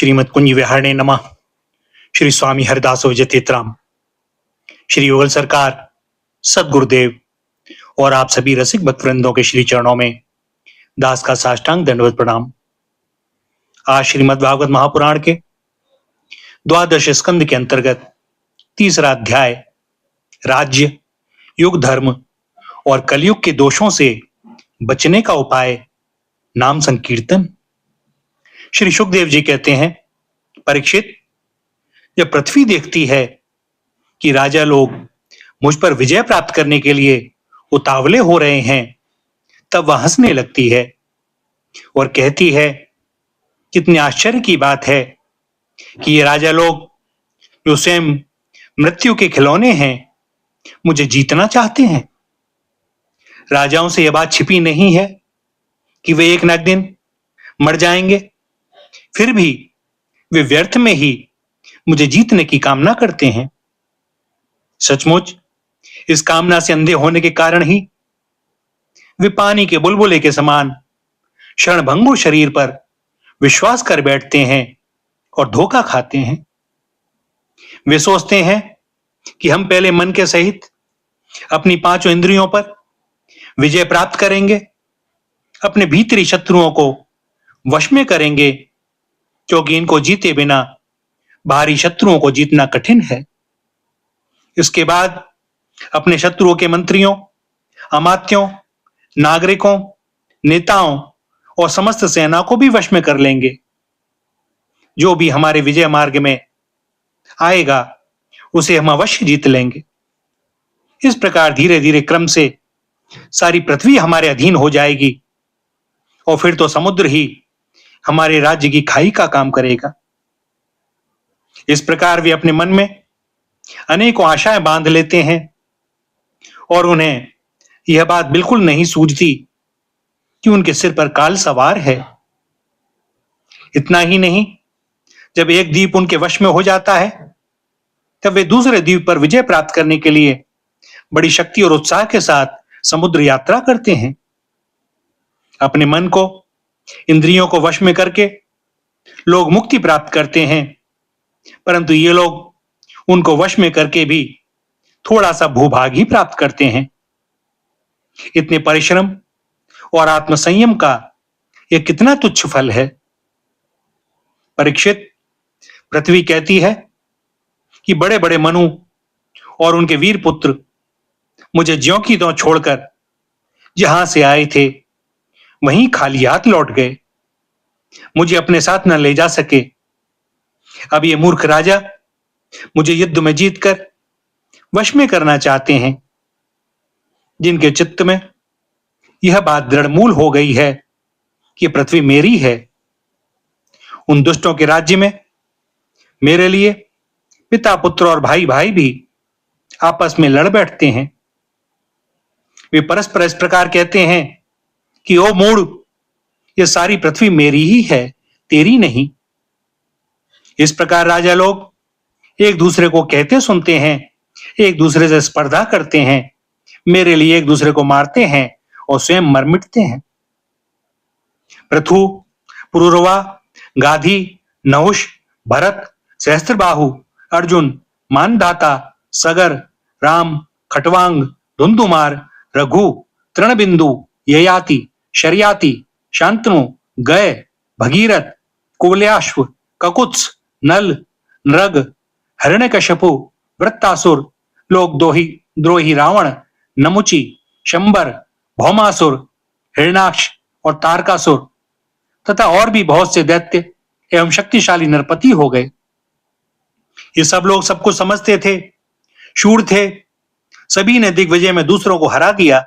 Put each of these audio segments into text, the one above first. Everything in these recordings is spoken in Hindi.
श्रीमद कुंज विहारणे नमः। श्री स्वामी हरिदास विजय तीर्थराम, श्री योगल सरकार, सदगुरुदेव और आप सभी रसिक भक्तवृंदों के श्री चरणों में दास का साष्टांग दंडवत प्रणाम। आज श्रीमद भागवत महापुराण के द्वादश स्कंद के अंतर्गत तीसरा अध्याय राज्य, युग, धर्म और कलयुग के दोषों से बचने का उपाय नाम संकीर्तन। श्री सुखदेव जी कहते हैं, परीक्षित, जब पृथ्वी देखती है कि राजा लोग मुझ पर विजय प्राप्त करने के लिए उतावले हो रहे हैं, तब वह हंसने लगती है और कहती है, कितने आश्चर्य की बात है कि ये राजा लोग जो स्वयं मृत्यु के खिलौने हैं, मुझे जीतना चाहते हैं। राजाओं से यह बात छिपी नहीं है कि वे एक न एक दिन मर जाएंगे, फिर भी वे व्यर्थ में ही मुझे जीतने की कामना करते हैं। सचमुच इस कामना से अंधे होने के कारण ही वे पानी के बुलबुले के समान क्षणभंगुर शरीर पर विश्वास कर बैठते हैं और धोखा खाते हैं। वे सोचते हैं कि हम पहले मन के सहित अपनी पांचों इंद्रियों पर विजय प्राप्त करेंगे, अपने भीतरी शत्रुओं को वश में करेंगे, क्योंकि इनको जीते बिना बाहरी शत्रुओं को जीतना कठिन है। इसके बाद अपने शत्रुओं के मंत्रियों, अमात्यों, नागरिकों, नेताओं और समस्त सेना को भी वश में कर लेंगे। जो भी हमारे विजय मार्ग में आएगा उसे हम अवश्य जीत लेंगे। इस प्रकार धीरे धीरे क्रम से सारी पृथ्वी हमारे अधीन हो जाएगी और फिर तो समुद्र ही हमारे राज्य की खाई का काम करेगा। इस प्रकार वे अपने मन में अनेकों आशाएं बांध लेते हैं और उन्हें यह बात बिल्कुल नहीं सूझती कि उनके सिर पर काल सवार है। इतना ही नहीं, जब एक द्वीप उनके वश में हो जाता है, तब वे दूसरे द्वीप पर विजय प्राप्त करने के लिए बड़ी शक्ति और उत्साह के साथ समुद्र यात्रा करते हैं। अपने मन को, इंद्रियों को वश में करके लोग मुक्ति प्राप्त करते हैं, परंतु ये लोग उनको वश में करके भी थोड़ा सा भूभाग ही प्राप्त करते हैं। इतने परिश्रम और आत्मसंयम का यह कितना तुच्छ फल है। परीक्षित, पृथ्वी कहती है कि बड़े बड़े मनु और उनके वीर पुत्र मुझे ज्यों की त्यों छोड़कर जहां से आए थे वहीं खाली हाथ लौट गए, मुझे अपने साथ न ले जा सके। अब ये मूर्ख राजा मुझे युद्ध में जीतकर वश में करना चाहते हैं। जिनके चित्त में यह बात दृढ़मूल हो गई है कि पृथ्वी मेरी है, उन दुष्टों के राज्य में मेरे लिए पिता पुत्र और भाई भाई भी आपस में लड़ बैठते हैं। वे परस्पर इस प्रकार कहते हैं कि ओ मूढ़, ये सारी पृथ्वी मेरी ही है, तेरी नहीं। इस प्रकार राजा लोग एक दूसरे को कहते सुनते हैं, एक दूसरे से स्पर्धा करते हैं, मेरे लिए एक दूसरे को मारते हैं और स्वयं मर मिटते हैं। पृथु, पुरुरवा, गाधी, नहुष, भरत, सहस्त्रबाहु, अर्जुन, मानधाता, सगर, राम, खटवांग, धुंधुमार, रघु, तृणबिंदु, ययाति, शर्याति, शांतनु, गय, भगीरथ, कुवलयाश्व, ककुत्स, नल, नृग, हिरण्यकश्यपु, वृत्तासुर, द्रोही रावण, नमुचि, शंबर, भौमासुर, हिरण्याक्ष और तारकासुर तथा और भी बहुत से दैत्य एवं शक्तिशाली नरपति हो गए। ये सब लोग सब कुछ समझते थे, शूर थे, सभी ने दिग्विजय में दूसरों को हरा दिया,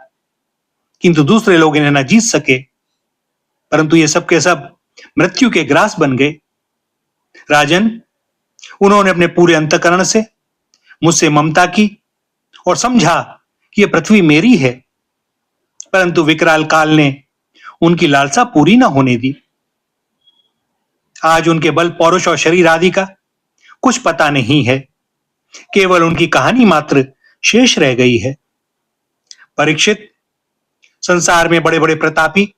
किंतु दूसरे लोग इन्हें न जीत सके, परंतु ये सब के सब मृत्यु के ग्रास बन गए। राजन, उन्होंने अपने पूरे अंतःकरण से मुझसे ममता की और समझा कि यह पृथ्वी मेरी है, परंतु विकराल काल ने उनकी लालसा पूरी न होने दी। आज उनके बल, पौरुष और शरीर आदि का कुछ पता नहीं है, केवल उनकी कहानी मात्र शेष रह गई है। परीक्षित, संसार में बड़े बड़े प्रतापी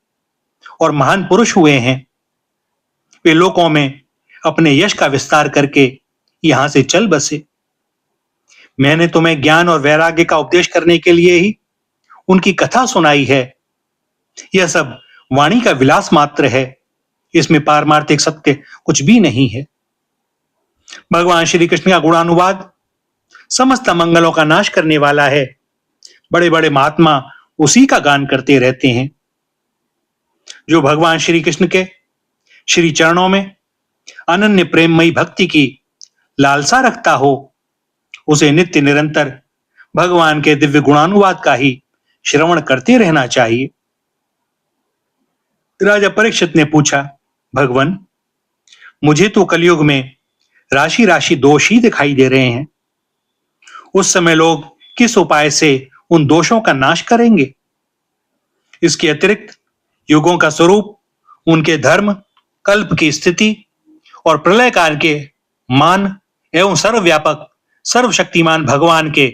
और महान पुरुष हुए हैं। वे लोकों में अपने यश का विस्तार करके यहां से चल बसे। मैंने तुम्हें ज्ञान और वैराग्य का उपदेश करने के लिए ही उनकी कथा सुनाई है। यह सब वाणी का विलास मात्र है, इसमें पारमार्थिक सत्य कुछ भी नहीं है। भगवान श्री कृष्ण का गुणानुवाद समस्त मंगलों का नाश करने वाला है। बड़े बड़े महात्मा उसी का गान करते रहते हैं। जो भगवान श्री कृष्ण के श्री चरणों में अनन्य प्रेममयी भक्ति की लालसा रखता हो, उसे नित्य निरंतर भगवान के दिव्य गुणानुवाद का ही श्रवण करते रहना चाहिए। राजा परीक्षित ने पूछा, भगवान, मुझे तो कलयुग में राशि राशि दोष ही दिखाई दे रहे हैं। उस समय लोग किस उपाय से उन दोषों का नाश करेंगे? इसके अतिरिक्त युगों का स्वरूप, उनके धर्म, कल्प की स्थिति और प्रलय काल के मान एवं सर्वव्यापक सर्वशक्तिमान भगवान के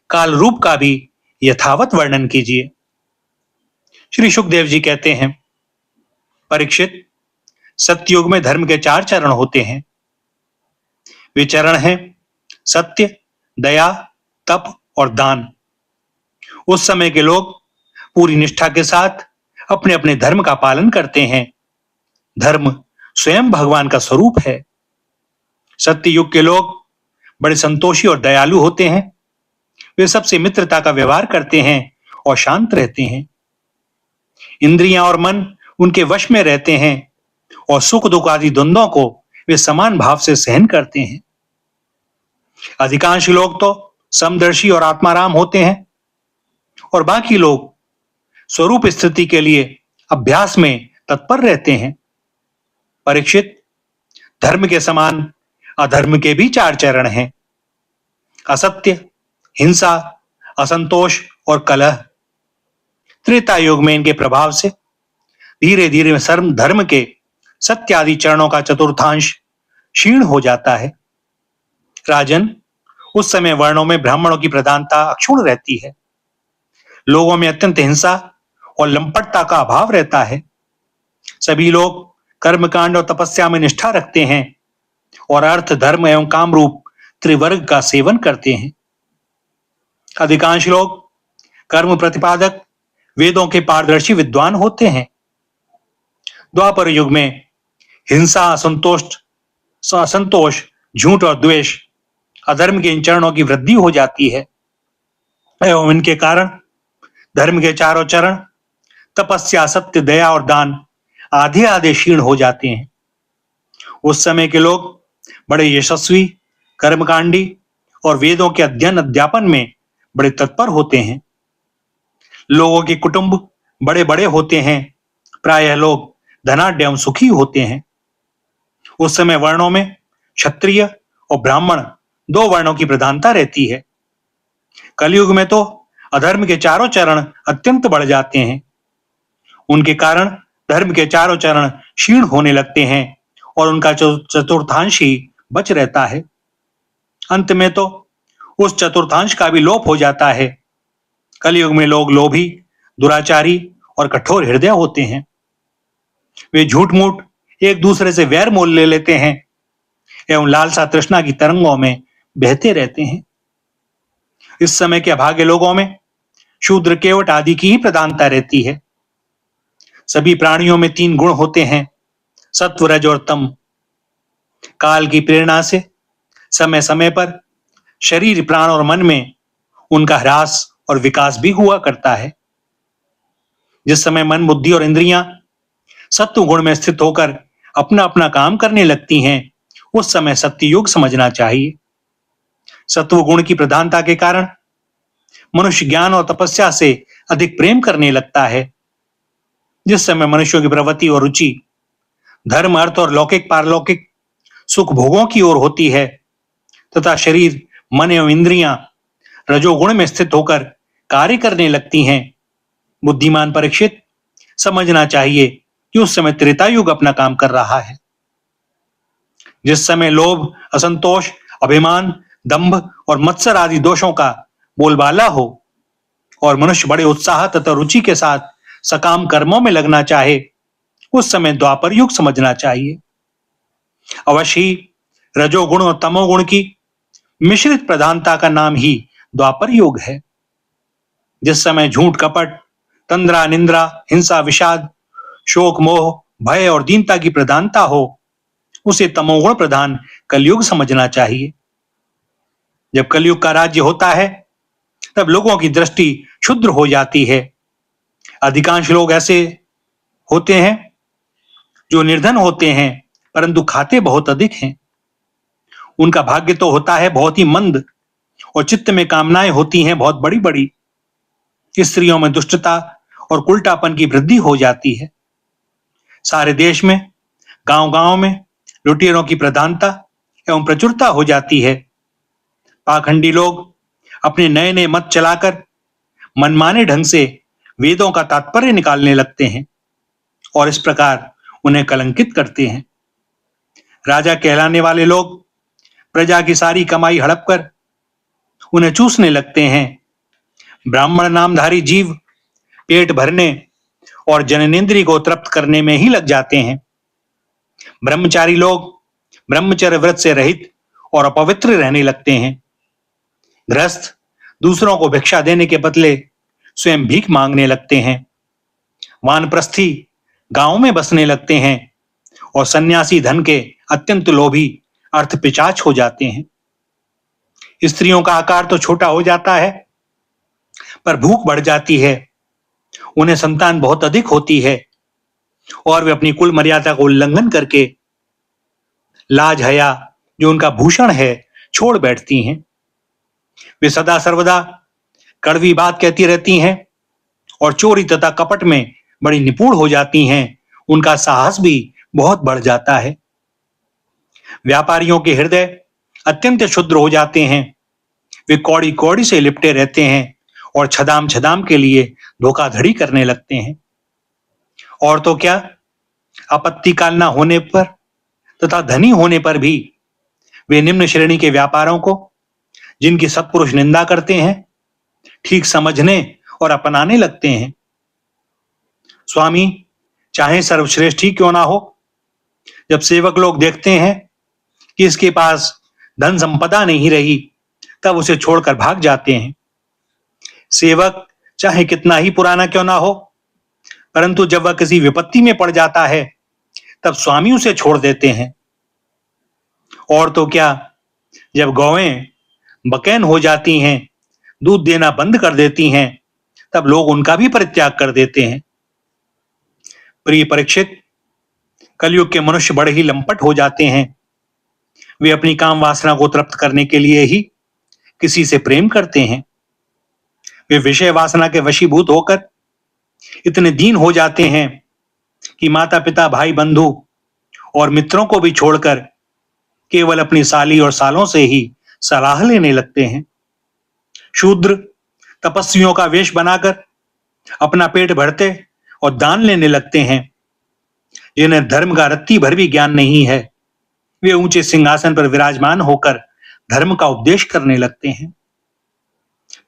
काल रूप का भी यथावत वर्णन कीजिए। श्री सुखदेव जी कहते हैं, परीक्षित, सत्ययुग में धर्म के 4 चरण होते हैं। वे चरण हैं सत्य, दया, तप और दान। उस समय के लोग पूरी निष्ठा के साथ अपने अपने धर्म का पालन करते हैं। धर्म स्वयं भगवान का स्वरूप है। सत्य युग के लोग बड़े संतोषी और दयालु होते हैं। वे सबसे मित्रता का व्यवहार करते हैं और शांत रहते हैं। इंद्रियां और मन उनके वश में रहते हैं और सुख दुख आदि द्वंद्वों को वे समान भाव से सहन करते हैं। अधिकांश लोग तो समदर्शी और आत्माराम होते हैं और बाकी लोग स्वरूप स्थिति के लिए अभ्यास में तत्पर रहते हैं। परीक्षित, धर्म के समान अधर्म के भी 4 चरण हैं, असत्य, हिंसा, असंतोष और कलह। त्रेता युग में इनके प्रभाव से धीरे धीरे धर्म के सत्य आदि चरणों का चतुर्थांश क्षीण हो जाता है। राजन, उस समय वर्णों में ब्राह्मणों की प्रधानता अक्षुण्ण रहती है। लोगों में अत्यंत हिंसा और लंपटता का अभाव रहता है। सभी लोग कर्मकांड और तपस्या में निष्ठा रखते हैं और अर्थ, धर्म एवं काम रूप त्रिवर्ग का सेवन करते हैं। अधिकांश लोग कर्म प्रतिपादक, वेदों के पारदर्शी विद्वान होते हैं। द्वापर युग में हिंसा, असंतोष, झूठ और द्वेष, अधर्म के इन चरणों की वृद्धि हो जाती है एवं इनके कारण धर्म के 4 चरण तपस्या, सत्य, दया और दान आधे आधे क्षीण हो जाते हैं। उस समय के लोग बड़े यशस्वी, कर्मकांडी और वेदों के अध्ययन अध्यापन में बड़े तत्पर होते हैं। लोगों के कुटुंब बड़े बड़े होते हैं। प्रायः लोग धनाढ्य एवं सुखी होते हैं। उस समय वर्णों में क्षत्रिय और ब्राह्मण 2 वर्णों की प्रधानता रहती है। कलयुग में तो अधर्म के 4 चरण अत्यंत बढ़ जाते हैं। उनके कारण धर्म के 4 चरण क्षीण होने लगते हैं और उनका चतुर्थांश ही बच रहता है। अंत में तो उस चतुर्थांश का भी लोप हो जाता है। कलयुग में लोग लोभी, दुराचारी और कठोर हृदय होते हैं। वे झूठ मूठ एक दूसरे से वैर मोल ले लेते हैं एवं लालसा तृष्णा की तरंगों में बहते रहते हैं। इस समय के अभागे लोगों में शूद्र, केवट आदि की ही प्रधानता रहती है। सभी प्राणियों में 3 गुण होते हैं, सत्व, रज और तम। काल की प्रेरणा से समय समय पर शरीर, प्राण और मन में उनका ह्रास और विकास भी हुआ करता है। जिस समय मन, बुद्धि और इंद्रियां सत्व गुण में स्थित होकर अपना अपना काम करने लगती हैं, उस समय सत्ययुग समझना चाहिए। सत्व गुण की प्रधानता के कारण मनुष्य ज्ञान और तपस्या से अधिक प्रेम करने लगता है। जिस समय मनुष्यों की प्रवृत्ति और रुचि धर्म, अर्थ और लौकिक पारलौकिक सुख भोगों की ओर होती है तथा शरीर, मन एवं इंद्रियां रजोगुण में स्थित होकर कार्य करने लगती हैं, बुद्धिमान परीक्षित, समझना चाहिए कि उस समय त्रेता युग अपना काम कर रहा है। जिस समय लोभ, असंतोष, अभिमान, दंभ और मत्सर आदि दोषों का बोलबाला हो और मनुष्य बड़े उत्साह तथा रुचि के साथ सकाम कर्मों में लगना चाहे, उस समय द्वापर युग समझना चाहिए। अवश्य ही रजोगुण और तमोगुण की मिश्रित प्रधानता का नाम ही द्वापर युग है। जिस समय झूठ, कपट, तंद्रा, निंद्रा, हिंसा, विषाद, शोक, मोह, भय और दीनता की प्रधानता हो, उसे तमोगुण प्रधान कलयुग समझना चाहिए। जब कलयुग का राज्य होता है तब लोगों की दृष्टि क्षुद्र हो जाती है। अधिकांश लोग ऐसे होते हैं जो निर्धन होते हैं परंतु खाते बहुत अधिक हैं। उनका भाग्य तो होता है बहुत ही मंद और चित्त में कामनाएं होती हैं बहुत बड़ी बड़ी। स्त्रियों में दुष्टता और कुलटापन की वृद्धि हो जाती है। सारे देश में, गांव गांव में लुटेरों की प्रधानता एवं प्रचुरता हो जाती है। पाखंडी लोग अपने नए नए मत चलाकर मनमाने ढंग से वेदों का तात्पर्य निकालने लगते हैं और इस प्रकार उन्हें कलंकित करते हैं। राजा कहलाने वाले लोग प्रजा की सारी कमाई हड़प कर उन्हें चूसने लगते हैं। ब्राह्मण नामधारी जीव पेट भरने और जननेंद्रिय को तृप्त करने में ही लग जाते हैं। ब्रह्मचारी लोग ब्रह्मचर्य व्रत से रहित और अपवित्र रहने लगते हैं। गृहस्थ दूसरों को भिक्षा देने के बदले स्वयं भीख मांगने लगते हैं। वानप्रस्थी गांवों में बसने लगते हैं और सन्यासी धन के अत्यंत लोभी अर्थ पिशाच हो जाते हैं। स्त्रियों का आकार तो छोटा हो जाता है पर भूख बढ़ जाती है। उन्हें संतान बहुत अधिक होती है और वे अपनी कुल मर्यादा को उल्लंघन करके लाज हया जो उनका भूषण है छोड़ बैठती हैं। वे सदा सर्वदा कड़वी बात कहती रहती हैं और चोरी तथा कपट में बड़ी निपुण हो जाती हैं। उनका साहस भी बहुत बढ़ जाता है। व्यापारियों के हृदय अत्यंत क्षुद्र हो जाते हैं। वे कौड़ी कौड़ी से लिपटे रहते हैं और छदाम छदाम के लिए धोखाधड़ी करने लगते हैं। और तो क्या, आपत्ति काल न होने पर तथा धनी होने पर भी वे निम्न श्रेणी के व्यापारों को, जिनकी सत्पुरुष निंदा करते हैं, ठीक समझने और अपनाने लगते हैं। स्वामी चाहे सर्वश्रेष्ठ ही क्यों ना हो, जब सेवक लोग देखते हैं कि इसके पास धन संपदा नहीं रही तब उसे छोड़कर भाग जाते हैं। सेवक चाहे कितना ही पुराना क्यों ना हो, परंतु जब वह किसी विपत्ति में पड़ जाता है तब स्वामी उसे छोड़ देते हैं। और तो क्या, जब गौएं बकैन हो जाती हैं, दूध देना बंद कर देती हैं, तब लोग उनका भी परित्याग कर देते हैं। प्रिय परीक्षित, कलयुग के मनुष्य बड़े ही लंपट हो जाते हैं। वे अपनी काम वासना को तृप्त करने के लिए ही किसी से प्रेम करते हैं। वे विषय वासना के वशीभूत होकर इतने दीन हो जाते हैं कि माता पिता, भाई बंधु और मित्रों को भी छोड़कर केवल अपनी साली और सालों से ही सलाह लेने लगते हैं। शूद्र तपस्वियों का वेश बनाकर अपना पेट भरते और दान लेने लगते हैं। जिन्हें धर्म का रत्ती भर भी ज्ञान नहीं है, वे ऊंचे सिंहासन पर विराजमान होकर धर्म का उपदेश करने लगते हैं।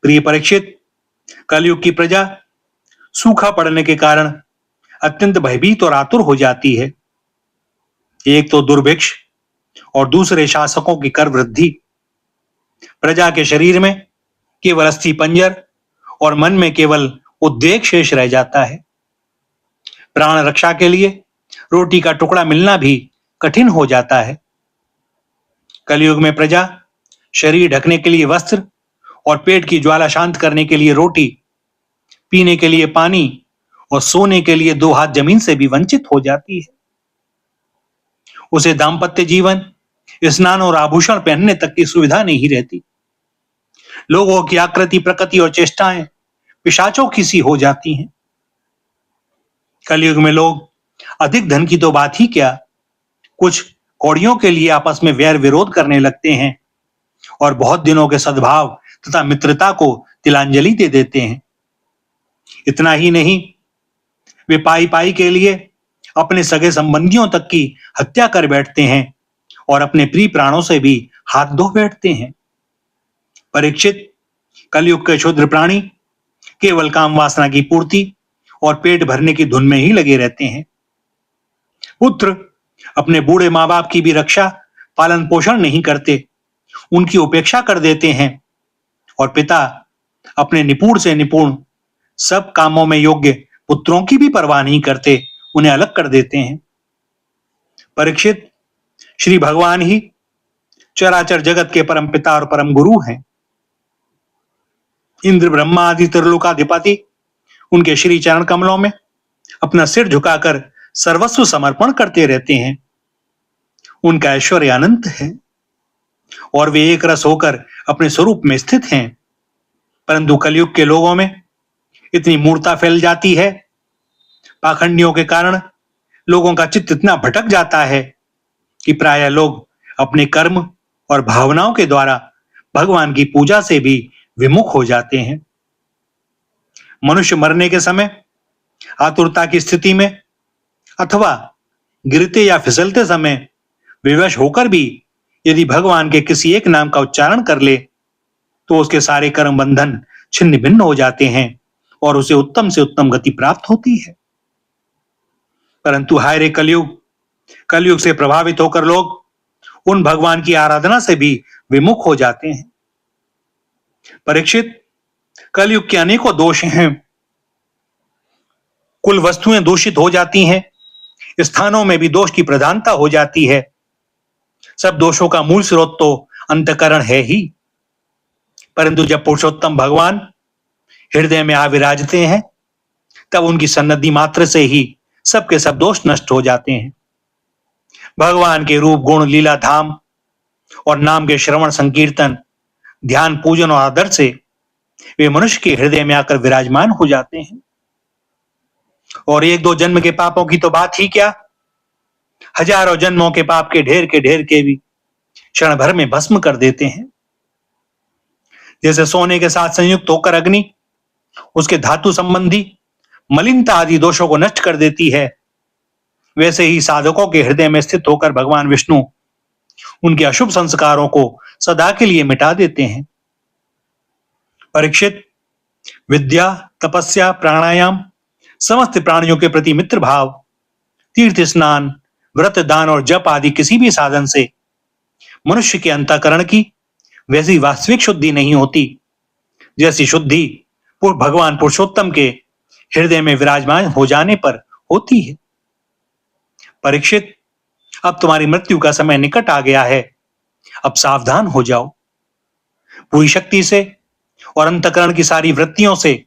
प्रिय परीक्षित, कलयुग की प्रजा सूखा पड़ने के कारण अत्यंत भयभीत और आतुर हो जाती है। एक तो दुर्भिक्ष और दूसरे शासकों की कर वृद्धि। प्रजा के शरीर में केवल अस्थि पंजर और मन में केवल उद्वेग शेष रह जाता है। प्राण रक्षा के लिए रोटी का टुकड़ा मिलना भी कठिन हो जाता है। कलयुग में प्रजा शरीर ढकने के लिए वस्त्र और पेट की ज्वाला शांत करने के लिए रोटी, पीने के लिए पानी और सोने के लिए 2 हाथ जमीन से भी वंचित हो जाती है। उसे दाम्पत्य जीवन, स्नान और आभूषण पहनने तक की सुविधा नहीं रहती। लोगों की आकृति, प्रकृति और चेष्टाएं पिशाचों की सी हो जाती हैं। कलयुग में लोग अधिक धन की तो बात ही क्या, कुछ कौड़ियों के लिए आपस में वैर विरोध करने लगते हैं और बहुत दिनों के सद्भाव तथा मित्रता को तिलांजलि दे देते हैं। इतना ही नहीं, वे पाई पाई के लिए अपने सगे संबंधियों तक की हत्या कर बैठते हैं और अपने प्रिय प्राणों से भी हाथ धो बैठते हैं। परीक्षित, कलयुग के क्षुद्र प्राणी केवल काम वासना की पूर्ति और पेट भरने की धुन में ही लगे रहते हैं। पुत्र अपने बूढ़े माँ बाप की भी रक्षा पालन पोषण नहीं करते, उनकी उपेक्षा कर देते हैं। और पिता अपने निपुण से निपुण सब कामों में योग्य पुत्रों की भी परवाह नहीं करते, उन्हें अलग कर देते हैं। परीक्षित, श्री भगवान ही चराचर जगत के परम पिता और परम गुरु हैं। इंद्र, ब्रह्मा आदि त्रिलोकाधिपति उनके श्री चरण कमलों में अपना सिर झुकाकर सर्वस्व समर्पण करते रहते हैं। उनका ऐश्वर्य अनंत है और वे एक रस होकर अपने स्वरूप में स्थित हैं। परंतु कलयुग के लोगों में इतनी मूर्ता फैल जाती है, पाखंडियों के कारण लोगों का चित्त इतना भटक जाता है कि प्रायः लोग अपने कर्म और भावनाओं के द्वारा भगवान की पूजा से भी विमुख हो जाते हैं। मनुष्य मरने के समय आतुरता की स्थिति में अथवा गिरते या फिसलते समय विवश होकर भी यदि भगवान के किसी एक नाम का उच्चारण कर ले तो उसके सारे कर्म बंधन छिन्न भिन्न हो जाते हैं और उसे उत्तम से उत्तम गति प्राप्त होती है। परंतु हाय रे कलयुग से प्रभावित होकर लोग उन भगवान की आराधना से भी विमुख हो जाते हैं। परीक्षित, कलयुग के अनेकों दोष हैं। कुल वस्तुएं दूषित हो जाती हैं, स्थानों में भी दोष की प्रधानता हो जाती है। सब दोषों का मूल स्रोत तो अंतःकरण है ही। परंतु जब पुरुषोत्तम भगवान हृदय में आ विराजते हैं तब उनकी सन्निधि मात्र से ही सबके सब दोष नष्ट हो जाते हैं। भगवान के रूप, गुण, लीला, धाम और नाम के श्रवण, संकीर्तन, ध्यान, पूजन और आदर से वे मनुष्य के हृदय में आकर विराजमान हो जाते हैं। और एक दो जन्म के पापों की तो बात ही क्या, हजारों जन्मों के पाप के ढेर के भी क्षण भर में भस्म कर देते हैं। जैसे सोने के साथ संयुक्त होकर अग्नि उसके धातु संबंधी मलिनता आदि दोषों को नष्ट कर देती है, वैसे ही साधकों के हृदय में स्थित होकर भगवान विष्णु उनके अशुभ संस्कारों को सदा के लिए मिटा देते हैं। परीक्षित, विद्या, तपस्या, प्राणायाम, समस्त प्राणियों के प्रति मित्र भाव, तीर्थ स्नान, व्रत, दान और जप आदि किसी भी साधन से मनुष्य के अंतःकरण की वैसी वास्तविक शुद्धि नहीं होती जैसी शुद्धि भगवान पुरुषोत्तम के हृदय में विराजमान हो जाने पर होती है। परीक्षित, अब तुम्हारी मृत्यु का समय निकट आ गया है, अब सावधान हो जाओ। पूरी शक्ति से और अंतःकरण की सारी वृत्तियों से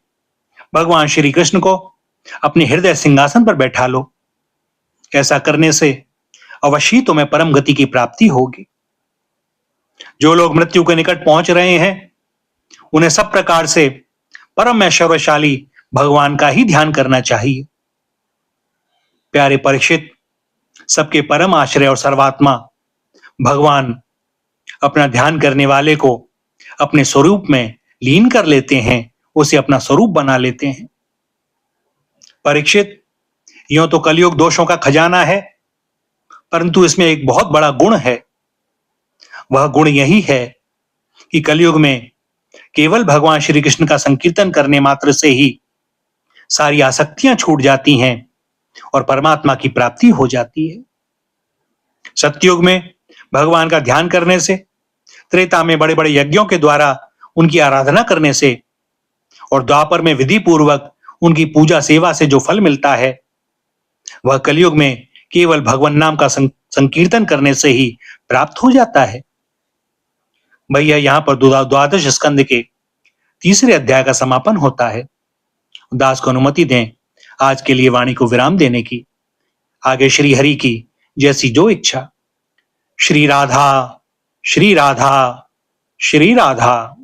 भगवान श्री कृष्ण को अपने हृदय सिंहासन पर बैठा लो। ऐसा करने से अवश्य तुम्हें परम गति की प्राप्ति होगी। जो लोग मृत्यु के निकट पहुंच रहे हैं उन्हें सब प्रकार से परम ऐश्वर्यशाली भगवान का ही ध्यान करना चाहिए। प्यारे परीक्षित, सबके परम आश्रय और सर्वात्मा भगवान अपना ध्यान करने वाले को अपने स्वरूप में लीन कर लेते हैं, उसे अपना स्वरूप बना लेते हैं। परीक्षित, यूं तो कलयुग दोषों का खजाना है, परंतु इसमें एक बहुत बड़ा गुण है। वह गुण यही है कि कलयुग में केवल भगवान श्री कृष्ण का संकीर्तन करने मात्र से ही सारी आसक्तियां छूट जाती हैं और परमात्मा की प्राप्ति हो जाती है। सतयुग में भगवान का ध्यान करने से, त्रेता में बड़े बड़े यज्ञों के द्वारा उनकी आराधना करने से और द्वापर में विधि पूर्वक उनकी पूजा सेवा से जो फल मिलता है वह कलयुग में केवल भगवान नाम का संकीर्तन करने से ही प्राप्त हो जाता है। भैया, यहाँ पर द्वादश स्कंद के 3 अध्याय का समापन होता है। दास को अनुमति दें आज के लिए वाणी को विराम देने की। आगे श्री हरि की जैसी जो इच्छा। श्री राधा, श्री राधा, श्री राधा।